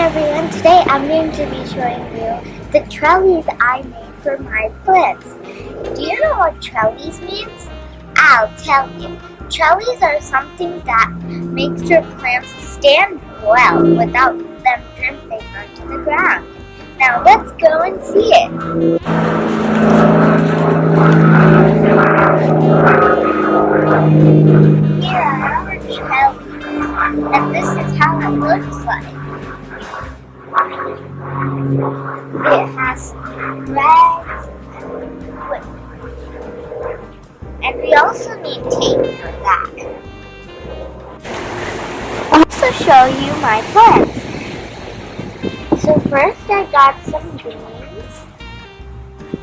everyone, today I'm going to be showing you the trellis I made for my plants. Do you know what trellis means? I'll tell you. Trellis are something that makes your plants stand well without them dripping onto the ground. Now let's go and see it. Here are our trellis, and this is how it looks like. It has threads and wood. And we also need tape for that. I'll also show you my plants. So first I got some beans,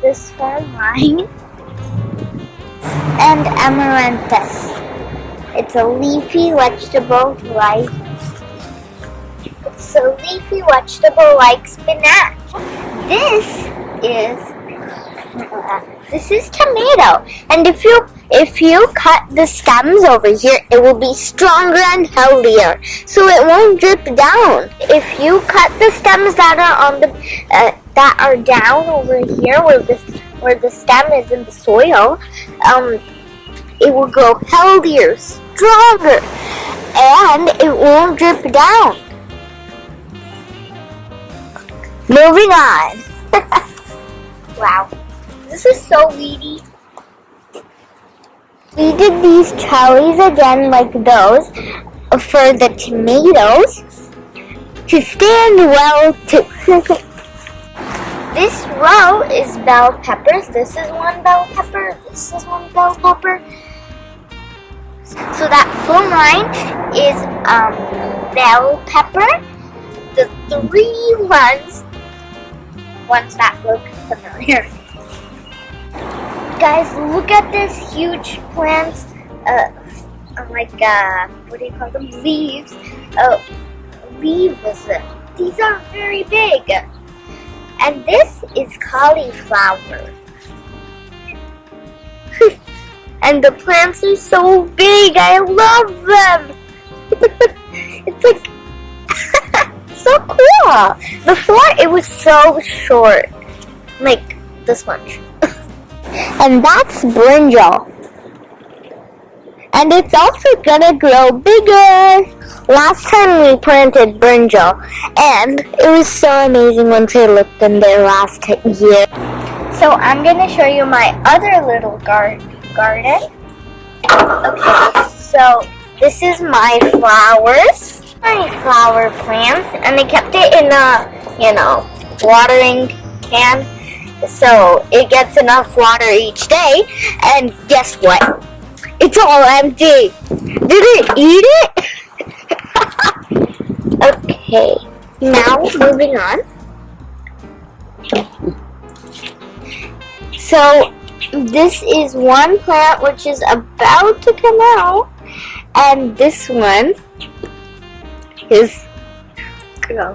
this one mine, and amaranthus. It's a leafy vegetable like spinach. This is tomato, and if you cut the stems over here, it will be stronger and healthier, so it won't drip down. If you cut the stems that are on the that are down over here, where the stem is in the soil, it will grow healthier, stronger, and it won't drip down. Moving on. Wow, this is so weedy. We did these trellis again like those for the tomatoes to stand well too. This row is bell peppers. This is one bell pepper. This is one bell pepper. So that full line is bell pepper. The three ones that look familiar. Guys, look at this huge plants, what do you call them? Leaves. Leaves. These are very big. And this is cauliflower. And the plants are so big. I love them. It's like so cool. Before it was so short, like this much. And that's brinjal. And it's also gonna grow bigger. Last time we planted brinjal, and it was so amazing once I looked in there last year. So I'm gonna show you my other little garden. Okay, so this is my flowers, my flower plants, and I kept it in a, watering can, so it gets enough water each day. And guess what? It's all empty. Did it eat it? Okay, now moving on. So this is one plant which is about to come out, and this one is grow.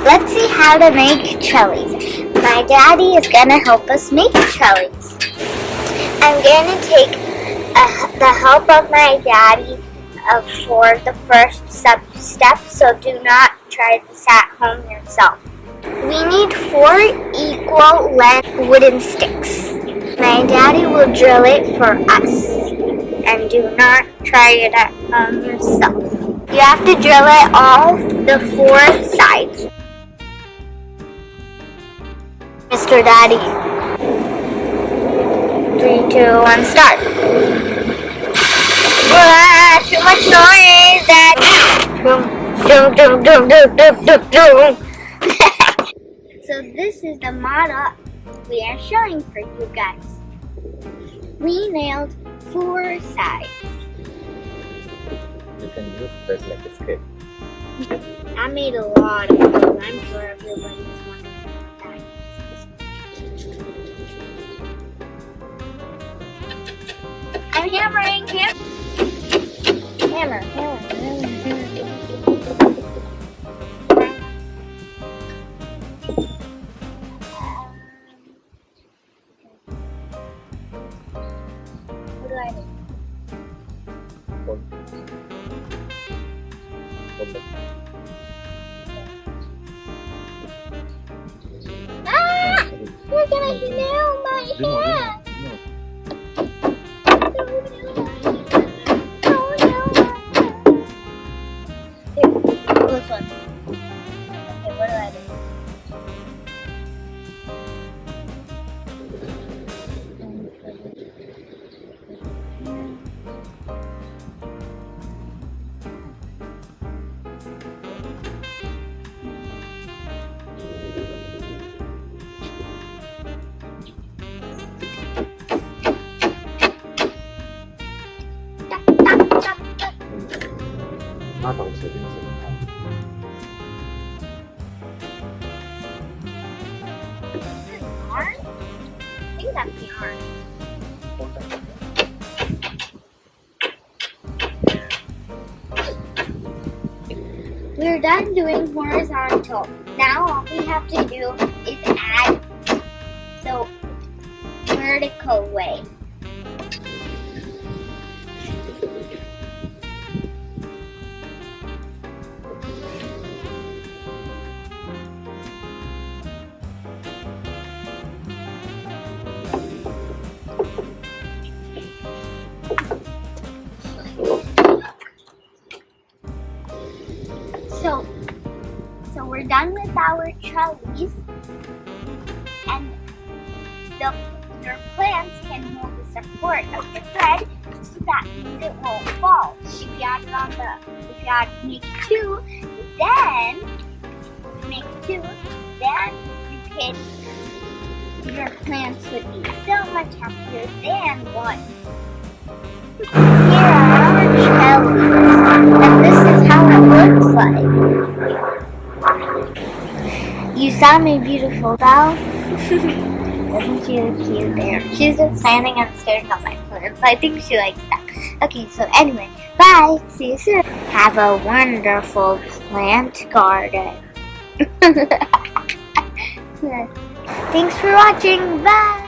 Let's see how to make trellis. My daddy is gonna help us make trellis. I'm gonna take the help of my daddy for the first step, so do not try this at home yourself. We need 4 equal length wooden sticks. My daddy will drill it for us, and do not try it at home yourself. You have to drill it all the 4 sides. Mr. Daddy. 3, 2, 1, start. Too much noise, Daddy. So this is the model we are showing for you guys. We nailed 4 sides. You can use that like a sketch. I made a lot of those. I'm sure everybody's wondering about that. I'm hammering here. Hammer. What do I do? Hold it. You're gonna nail my hand. This one. Okay, what do I do?它懂随便什么？ Yarn? I think that's yarn. We're done doing horizontal. Now all we have to do is add the vertical way. So we're done with our trellis, and your plants can hold the support of the thread, so that means it won't fall. If you add it on if you add make two, then your plants would be so much happier than one. Here are our trellis, and this is how it looks like. You saw my beautiful doll? Isn't she cute there? She's just standing and staring at my plants. I think she likes that. Okay, so anyway, bye. See you soon. Have a wonderful plant garden. Thanks for watching. Bye.